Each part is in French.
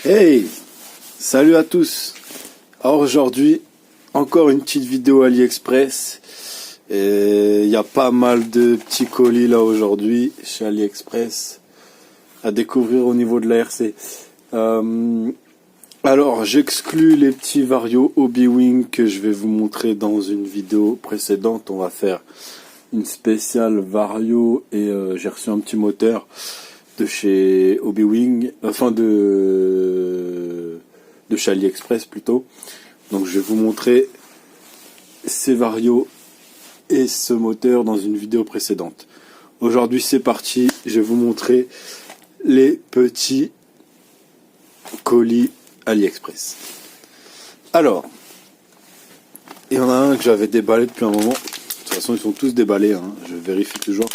Hey, salut à tous. Alors aujourd'hui, encore une petite vidéo AliExpress. Et il y a pas mal de petits colis là aujourd'hui chez AliExpress à découvrir au niveau de la RC. Alors j'exclus les petits Vario Hobby-Wing que je vais vous montrer dans une vidéo précédente. On va faire une spéciale Vario et j'ai reçu un petit moteur de chez Hobby-Wing, enfin de chez AliExpress plutôt. Donc je vais vous montrer ces Vario et ce moteur dans une vidéo précédente. Aujourd'hui c'est parti, je vais vous montrer les petits colis AliExpress. Alors, il y en a un que j'avais déballé depuis un moment. De toute façon ils sont tous déballés, hein. Je vérifie toujours.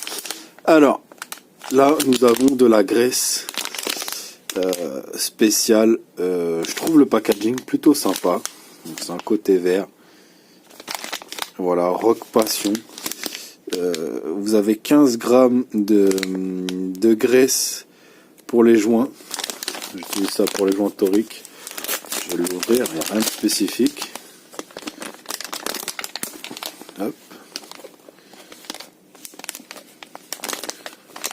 Alors, là nous avons de la graisse spéciale. Je trouve le packaging plutôt sympa. C'est un côté vert. Voilà, Rock Passion. Vous avez 15 grammes de graisse pour les joints. J'utilise ça pour les joints toriques. Je vais l'ouvrir, il n'y a rien de spécifique. Hop.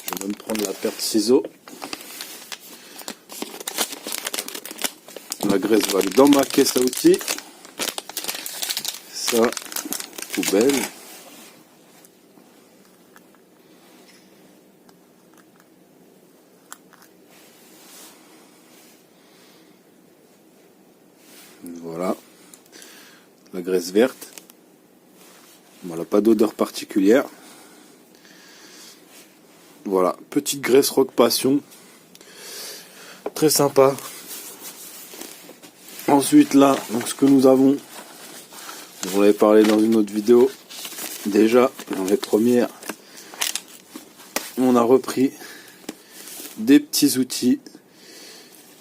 Je vais même prendre la paire de ciseaux. La graisse va aller dans ma caisse à outils. Ça, poubelle. Voilà. La graisse verte. Voilà, pas d'odeur particulière. Voilà, petite graisse Rock Passion. Très sympa. Ensuite là, donc ce que nous avons, on avait parlé dans une autre vidéo, déjà dans les premières, on a repris des petits outils.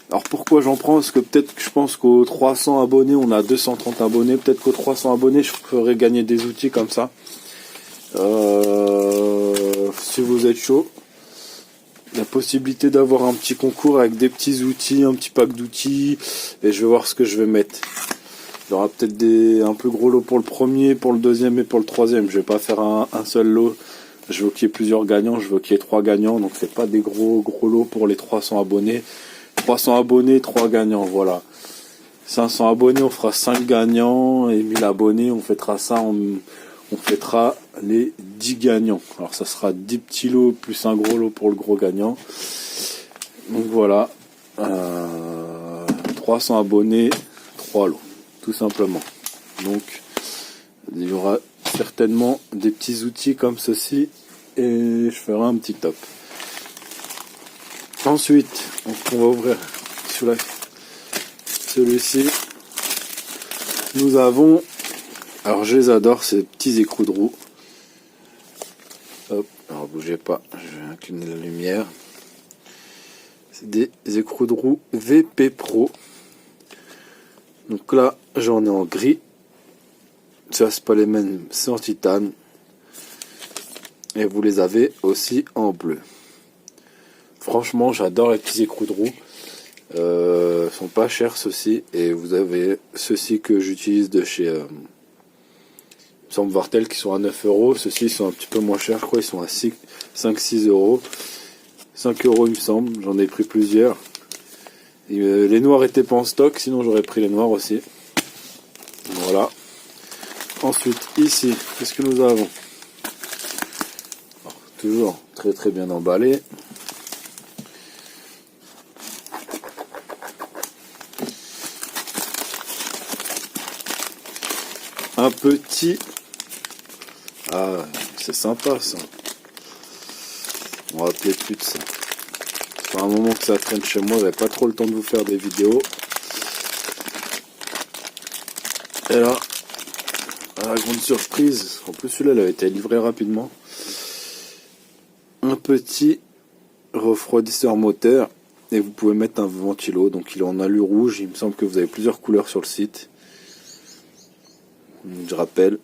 Alors pourquoi j'en prends? Parce que peut-être que je pense qu'aux 300 abonnés, on a 230 abonnés, peut-être qu'aux 300 abonnés, je ferai gagner des outils comme ça. Si vous êtes chaud, la possibilité d'avoir un petit concours avec des petits outils, un petit pack d'outils, et je vais voir ce que je vais mettre. Il y aura peut-être un plus gros lot pour le premier, pour le deuxième et pour le troisième. Je vais pas faire un seul lot. Je veux qu'il y ait plusieurs gagnants, je veux qu'il y ait 3 gagnants, donc c'est pas des gros lots pour les 300 abonnés. 300 abonnés, 3 gagnants, voilà. 500 abonnés, on fera 5 gagnants, et 1000 abonnés, on fêtera ça, on fêtera les 10 gagnants. Alors ça sera 10 petits lots plus un gros lot pour le gros gagnant. Donc voilà, 300 abonnés, 3 lots, tout simplement. Donc il y aura certainement des petits outils comme ceci, et je ferai un petit top. Ensuite, on va ouvrir celui-ci. Nous avons, alors je les adore, ces petits écrous de roue. Hop, alors bougez pas, je vais incliner la lumière. C'est des écrous de roue VP Pro. Donc là, j'en ai en gris. Ça, c'est pas les mêmes, c'est en titane. Et vous les avez aussi en bleu. Franchement, j'adore les petits écrous de roue. Sont pas chers ceux-ci. Et vous avez ceux-ci que j'utilise de chez il me semble Vartel, qui sont à 9 euros. Ceux-ci sont un petit peu moins chers, je crois. Ils sont à 5-6 euros. 5 euros, il me semble. J'en ai pris plusieurs. Et, les noirs étaient pas en stock, sinon j'aurais pris les noirs aussi. Voilà. Ensuite, ici, qu'est-ce que nous avons? Alors, toujours très très bien emballé. Un petit... Ah, c'est sympa ça. On va appeler plus de ça. Ça fait un moment que ça traîne chez moi, j'avais pas trop le temps de vous faire des vidéos. Et là, à la grande surprise, en plus celui-là il avait été livré rapidement. Un petit refroidisseur moteur, et vous pouvez mettre un ventilo, donc il est en alu rouge, il me semble que vous avez plusieurs couleurs sur le site. Je rappelle,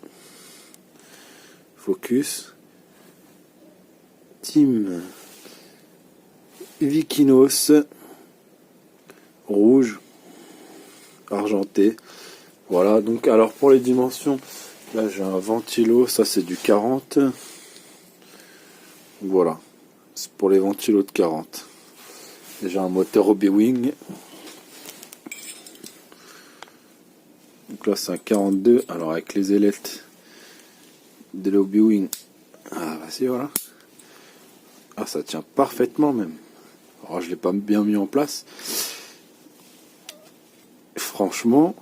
focus, Team Vikinos, rouge, argenté. Voilà, donc alors pour les dimensions, là j'ai un ventilo, ça c'est du 40. Voilà, c'est pour les ventilos de 40. Et j'ai un moteur Obi-Wing. Donc là c'est un 42, alors avec les ailettes de l'Obi-Wing. Ah vas-y, voilà. Ah, ça tient parfaitement même. Alors je l'ai pas bien mis en place. Franchement,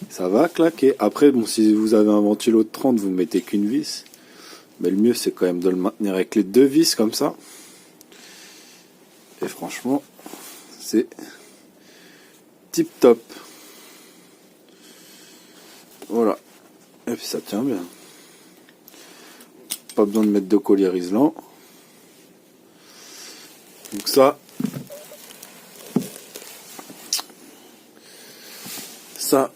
ça va claquer. Après, bon, si vous avez un ventilo de 30, vous mettez qu'une vis. Mais le mieux, c'est quand même de le maintenir avec les deux vis comme ça. Et franchement, c'est tip top. Voilà. Et puis ça tient bien. Pas besoin de mettre de collier isolant. Donc ça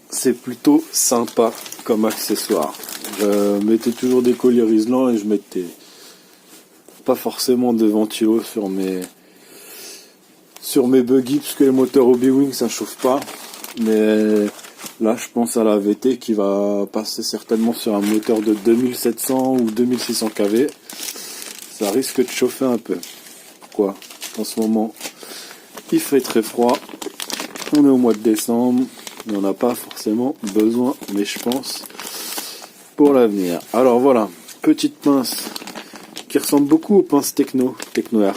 c'est plutôt sympa comme accessoire. Je mettais toujours des colliers isolants et je mettais pas forcément de ventilo sur mes buggy parce que les moteurs Obi-Wing ça chauffe pas. Mais là je pense à la VT qui va passer certainement sur un moteur de 2700 ou 2600 kV. Ça risque de chauffer un peu. Pourquoi ? En ce moment il fait très froid. On est au mois de décembre. Mais on n'a pas forcément besoin, mais je pense pour l'avenir. Alors voilà, petite pince qui ressemble beaucoup aux pinces Techno RC. Alors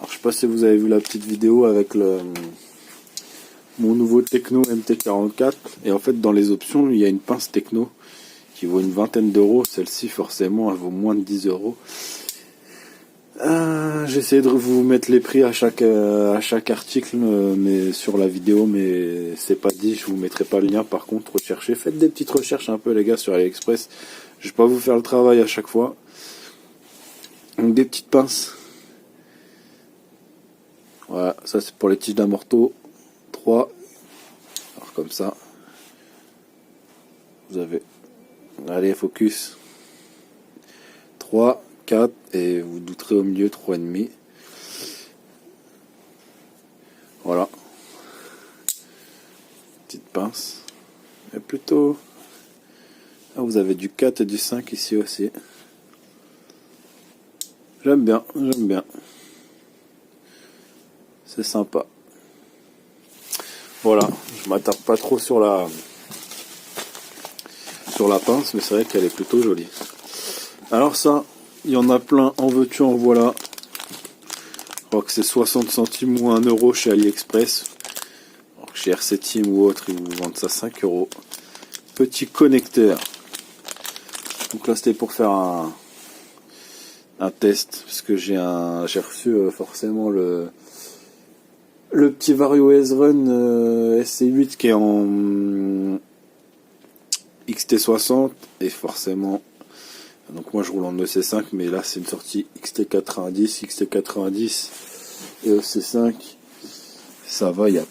je sais pas si vous avez vu la petite vidéo avec mon nouveau Techno MT44. Et en fait dans les options il y a une pince Techno qui vaut une vingtaine d'euros. Celle-ci forcément elle vaut moins de 10 euros. J'essaie de vous mettre les prix à chaque article mais sur la vidéo, mais c'est pas dit, je vous mettrai pas le lien. Par contre, recherchez, faites des petites recherches un peu les gars sur AliExpress. Je vais pas vous faire le travail à chaque fois. Donc des petites pinces. Voilà, ça c'est pour les tiges d'amorto. 3. Alors comme ça. Vous avez. Allez, focus. 3. 4 et vous douterez au milieu 3,5. Voilà. Petite pince. Et plutôt. Ah, vous avez du 4 et du 5 ici aussi. J'aime bien, j'aime bien. C'est sympa. Voilà, je m'attarde pas trop sur la pince, mais c'est vrai qu'elle est plutôt jolie. Alors ça, il y en a plein, en veux-tu, en voilà. Je crois que c'est 60 centimes ou 1 euro chez AliExpress. Alors que chez RC Team ou autre, ils vous vendent ça 5 euros. Petit connecteur. Donc là, c'était pour faire un test, parce que j'ai reçu forcément le petit Vario S-Run SC8 qui est en XT60, et forcément, donc moi je roule en EC5, mais là c'est une sortie XT90 et EC5, ça va, il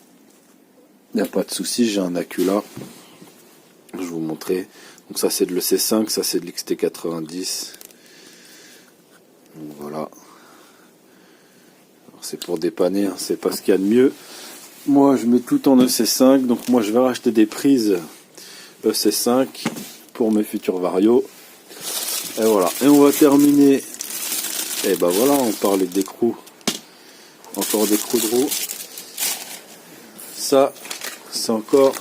y a pas de souci. J'ai un accu là, je vais vous montrer. Donc ça c'est de l'EC5, ça c'est de l'XT90. Donc voilà. C'est pour dépanner, hein, c'est pas ce qu'il y a de mieux. Moi je mets tout en EC5, donc moi je vais racheter des prises EC5 pour mes futurs Vario. Et voilà, et on va terminer. Et ben voilà, on parlait d'écrous. Encore d'écrous de roue. Ça, c'est encore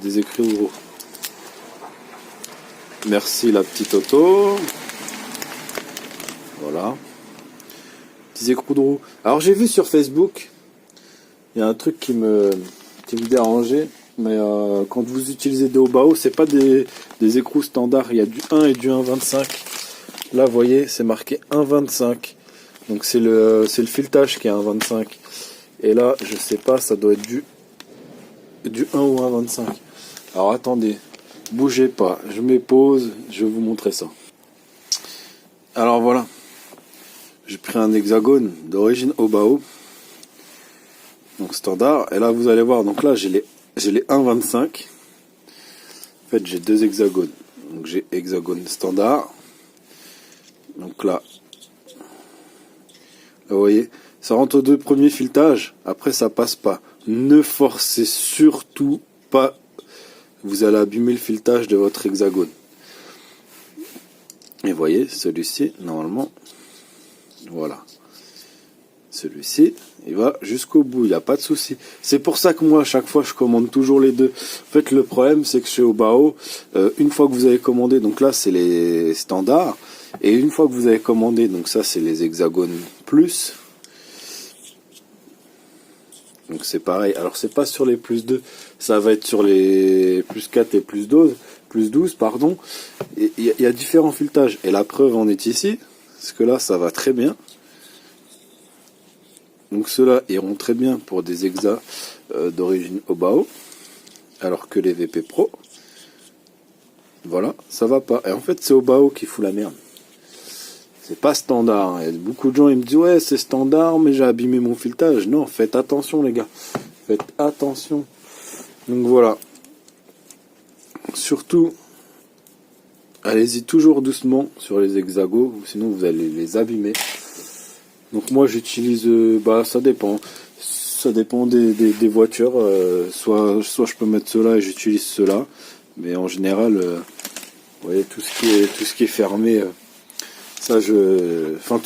des écrits de roue. Merci la petite auto. Voilà. Petits écrous de roue. Alors j'ai vu sur Facebook, il y a un truc qui me dérangeait, mais quand vous utilisez des Obao, c'est pas des écrous standards, il y a du 1 et du 1,25. Là vous voyez, c'est marqué 1,25. Donc c'est le filetage qui est 1,25. Et là, je sais pas, ça doit être du 1 ou 1,25. Alors attendez, bougez pas, je mets pause, je vais vous montrer ça. Alors voilà. J'ai pris un hexagone d'origine Obao, donc standard, et là vous allez voir, donc là j'ai les 1,25. En fait j'ai deux hexagones, donc j'ai hexagone standard, donc là vous voyez Ça rentre aux 2 premiers filetages, après ça passe pas. Ne forcez surtout pas, vous allez abîmer le filetage de votre hexagone. Et voyez, celui-ci, normalement, voilà. Celui-ci, il va jusqu'au bout, il n'y a pas de souci. C'est pour ça que moi, à chaque fois, je commande toujours les deux. En fait, le problème, c'est que chez Obao, une fois que vous avez commandé, donc là, c'est les standards. Et une fois que vous avez commandé, donc ça, c'est les hexagones plus. Donc c'est pareil. Alors, c'est pas sur les plus 2, ça va être sur les plus 4 et plus 12, pardon. Et il y a différents filetages. Et la preuve en est ici, parce que là, ça va très bien. Donc ceux-là iront très bien pour des hexas d'origine Obao, alors que les VP Pro, voilà, ça va pas. Et en fait, c'est Obao qui fout la merde. C'est pas standard. Hein. Il y a beaucoup de gens, ils me disent ouais, c'est standard, mais j'ai abîmé mon filetage. Non, faites attention les gars, faites attention. Donc voilà. Surtout, allez-y toujours doucement sur les hexagos, sinon vous allez les abîmer. Donc moi j'utilise, ça dépend. Ça dépend des voitures. Soit je peux mettre cela et j'utilise cela. Mais en général, vous voyez, tout ce qui est fermé, tout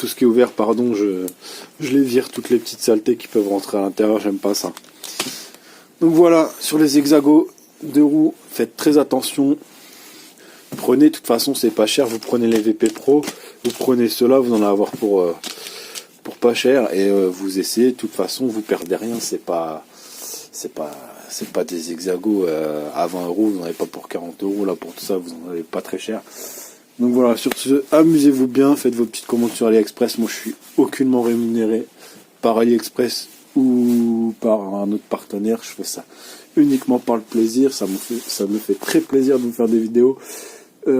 ce qui est ouvert, pardon, je les vire, toutes les petites saletés qui peuvent rentrer à l'intérieur, j'aime pas ça. Donc voilà, sur les hexagos de roues, faites très attention. Prenez, de toute façon c'est pas cher, vous prenez les VP Pro, vous prenez cela, vous en allez avoir pour pas cher, et vous essayez, de toute façon vous perdez rien, c'est pas des hexagos à 20 euros, vous n'en avez pas pour 40 euros, là pour tout ça vous en avez pas très cher. Donc voilà, sur ce, amusez-vous bien, faites vos petites commandes sur AliExpress. Moi je suis aucunement rémunéré par AliExpress ou par un autre partenaire, je fais ça uniquement par le plaisir, ça me fait très plaisir de vous faire des vidéos. Et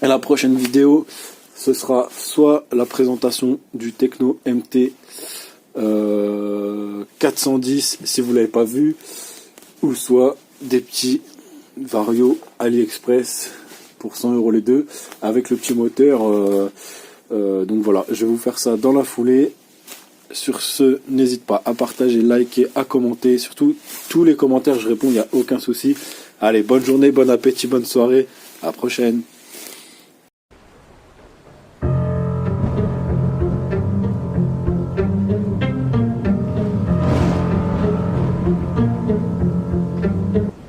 la prochaine vidéo, ce sera soit la présentation du Tecno MT 410 si vous l'avez pas vu, ou soit des petits Vario AliExpress pour 100 euros les deux avec le petit moteur. Donc voilà, je vais vous faire ça dans la foulée. Sur ce, n'hésite pas à partager, liker, à commenter. Surtout, tous les commentaires, je réponds, il n'y a aucun souci. Allez, bonne journée, bon appétit, bonne soirée. À la prochaine.